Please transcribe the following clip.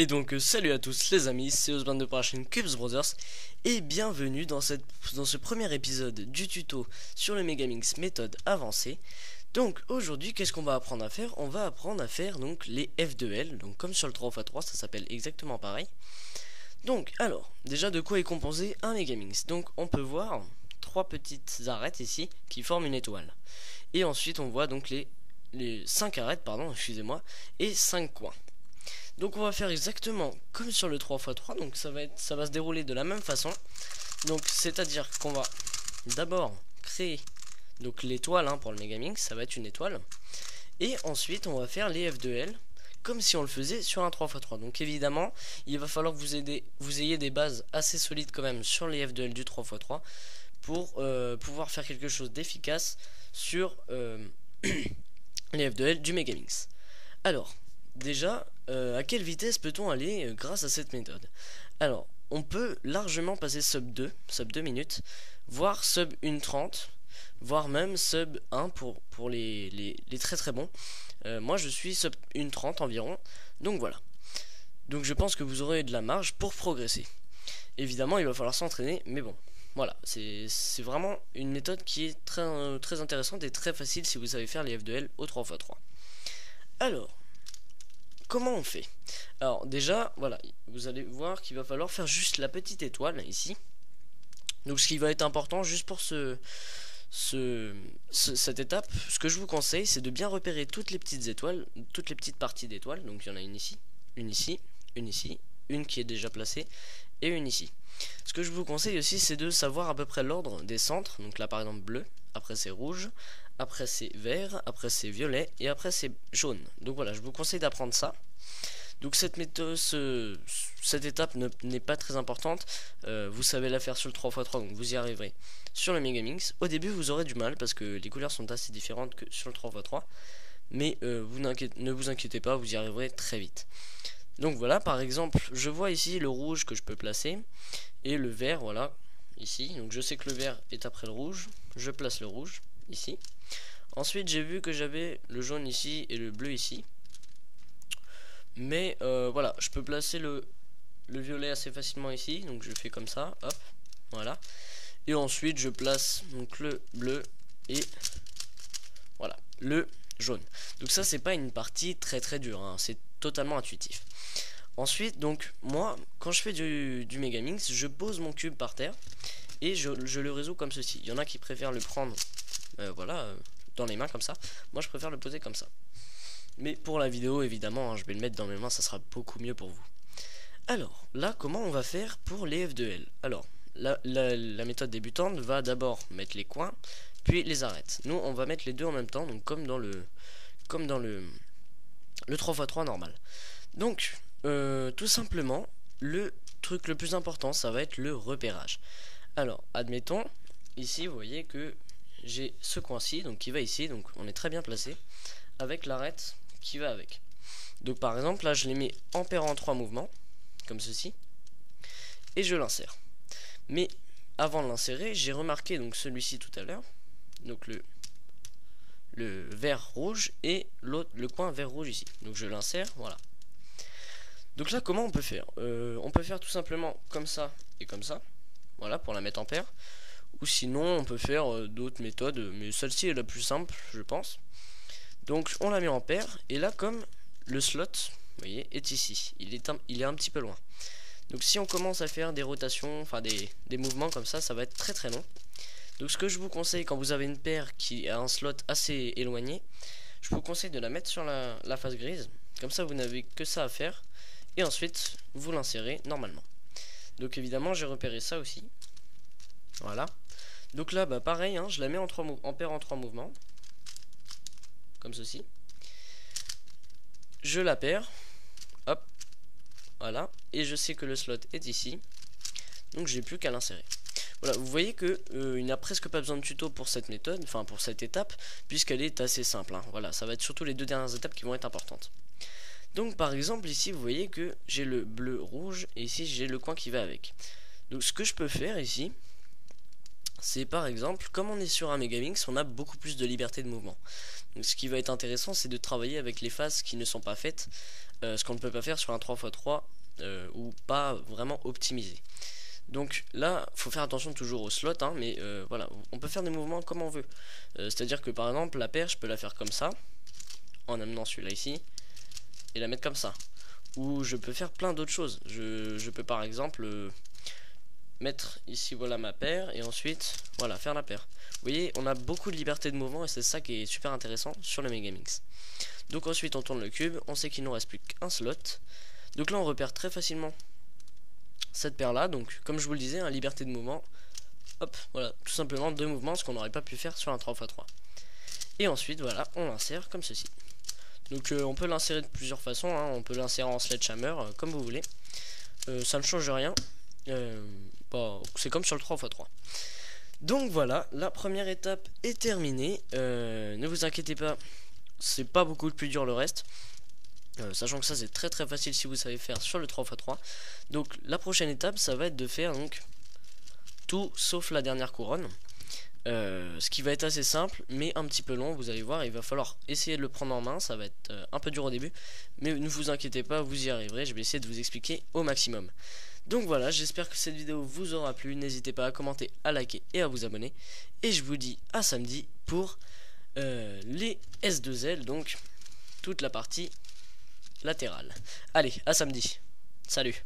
Et donc salut à tous les amis, c'est Osman de la chaîne Cubes Brothers et bienvenue dans ce premier épisode du tuto sur le Megaminx méthode avancée. Donc aujourd'hui qu'est-ce qu'on va apprendre à faire? On va apprendre à faire donc les F2L, donc comme sur le 3x3 ça s'appelle exactement pareil. Donc alors, déjà de quoi est composé un Megaminx? Donc on peut voir trois petites arêtes ici qui forment une étoile. Et ensuite on voit donc les 5 arêtes, pardon, excusez-moi, et 5 coins. Donc on va faire exactement comme sur le 3x3, donc ça va se dérouler de la même façon. Donc c'est-à-dire qu'on va d'abord créer donc l'étoile pour le Megaminx, ça va être une étoile. Et ensuite on va faire les F2L comme si on le faisait sur un 3x3. Donc évidemment, il va falloir que vous ayez des bases assez solides quand même sur les F2L du 3x3 pour pouvoir faire quelque chose d'efficace sur les F2L du Megaminx. Alors, déjà, à quelle vitesse peut-on aller grâce à cette méthode? Alors, on peut largement passer sub 2 minutes, voire sub 1:30, voire même sub 1 pour les très très bons. Moi je suis sub 1:30 environ, donc voilà. Donc je pense que vous aurez de la marge pour progresser. Évidemment, il va falloir s'entraîner, mais bon. Voilà, c'est vraiment une méthode qui est très intéressante et très facile si vous savez faire les F2L au 3x3. Alors, comment on fait? Alors déjà, voilà, vous allez voir qu'il va falloir faire juste la petite étoile ici. Donc ce qui va être important juste pour cette étape, ce que je vous conseille, c'est de bien repérer toutes les petites étoiles, toutes les petites parties d'étoiles. Donc il y en a une ici, une ici, une ici, une qui est déjà placée et une ici. Ce que je vous conseille aussi, c'est de savoir à peu près l'ordre des centres. Donc là par exemple bleu, après c'est rouge, après c'est vert, après c'est violet et après c'est jaune. Donc voilà, je vous conseille d'apprendre ça. Donc cette méthode, cette étape n'est pas très importante. Vous savez la faire sur le 3x3, donc vous y arriverez sur le Megaminx. Au début vous aurez du mal parce que les couleurs sont assez différentes que sur le 3x3. Mais ne vous inquiétez pas, vous y arriverez très vite. Donc voilà, par exemple, je vois ici le rouge que je peux placer. Et le vert, voilà, ici. Donc je sais que le vert est après le rouge. Je place le rouge, ici. Ensuite j'ai vu que j'avais le jaune ici et le bleu ici. Mais voilà, je peux placer le violet assez facilement ici. Donc je fais comme ça, hop, voilà. Et ensuite je place donc le bleu et voilà, le jaune. Donc ça c'est pas une partie très dure, c'est totalement intuitif. Ensuite donc moi quand je fais du Megaminx, je pose mon cube par terre et je le résous comme ceci. Il y en a qui préfèrent le prendre voilà, dans les mains comme ça. Moi je préfère le poser comme ça. Mais pour la vidéo évidemment je vais le mettre dans mes mains, ça sera beaucoup mieux pour vous. Alors là comment on va faire pour les F2L? Alors la méthode débutante va d'abord mettre les coins puis les arêtes. Nous on va mettre les deux en même temps, donc comme dans le 3x3 normal. Donc tout simplement le truc le plus important ça va être le repérage. Alors admettons ici vous voyez que j'ai ce coin-ci donc qui va ici, donc on est très bien placé avec l'arête qui va avec. Donc par exemple là je les mets en pairant 3 mouvements comme ceci et je l'insère. Mais avant de l'insérer j'ai remarqué donc celui-ci tout à l'heure, donc le vert rouge et le coin vert rouge ici. Donc je l'insère, voilà. Donc là comment on peut faire? On peut faire tout simplement comme ça et comme ça, voilà, pour la mettre en paire. Ou sinon on peut faire d'autres méthodes, mais celle-ci est la plus simple je pense. Donc on la met en paire et là comme le slot, vous voyez, est ici, il est un petit peu loin. Donc si on commence à faire des rotations, enfin des mouvements comme ça, ça va être très long. Donc ce que je vous conseille quand vous avez une paire qui a un slot assez éloigné, je vous conseille de la mettre sur la face grise. Comme ça vous n'avez que ça à faire. Et ensuite vous l'insérez normalement. Donc évidemment j'ai repéré ça aussi. Voilà. Donc là bah pareil, je la mets en paire en 3 mouvements. Comme ceci. Je la paire. Hop. Voilà. Et je sais que le slot est ici. Donc j'ai plus qu'à l'insérer. Voilà, vous voyez que il n'y a presque pas besoin de tuto pour cette méthode, enfin pour cette étape, puisqu'elle est assez simple. Voilà, ça va être surtout les deux dernières étapes qui vont être importantes. Donc par exemple ici vous voyez que j'ai le bleu rouge et ici j'ai le coin qui va avec. Donc ce que je peux faire ici, c'est par exemple, comme on est sur un Megaminx, on a beaucoup plus de liberté de mouvement. Donc, ce qui va être intéressant, c'est de travailler avec les phases qui ne sont pas faites, ce qu'on ne peut pas faire sur un 3x3 ou pas vraiment optimisé. Donc là, faut faire attention toujours au slot, hein, mais voilà, on peut faire des mouvements comme on veut. C'est-à-dire que par exemple, la paire, je peux la faire comme ça, en amenant celui-là ici, et la mettre comme ça. Ou je peux faire plein d'autres choses. Je peux par exemple mettre ici, voilà ma paire, et ensuite, voilà, faire la paire. Vous voyez, on a beaucoup de liberté de mouvement, et c'est ça qui est super intéressant sur le Megamix. Donc ensuite, on tourne le cube, on sait qu'il nous reste plus qu'un slot. Donc là, on repère très facilement cette paire là, donc comme je vous le disais, hein, liberté de mouvement, hop, voilà, tout simplement deux mouvements, ce qu'on n'aurait pas pu faire sur un 3x3. Et ensuite, voilà, on l'insère comme ceci. Donc on peut l'insérer de plusieurs façons, hein. On peut l'insérer en sledgehammer, comme vous voulez. Ça ne change rien, c'est comme sur le 3x3. Donc voilà, la première étape est terminée. Ne vous inquiétez pas, c'est pas beaucoup plus dur le reste. Sachant que ça c'est très très facile si vous savez faire sur le 3x3. Donc la prochaine étape, ça va être de faire donc tout sauf la dernière couronne. Ce qui va être assez simple mais un petit peu long, vous allez voir. Il va falloir essayer de le prendre en main, ça va être un peu dur au début, mais ne vous inquiétez pas, vous y arriverez. Je vais essayer de vous expliquer au maximum. Donc voilà, j'espère que cette vidéo vous aura plu. N'hésitez pas à commenter, à liker et à vous abonner. Et je vous dis à samedi pour les S2L, donc toute la partie latérale. Allez, à samedi. Salut.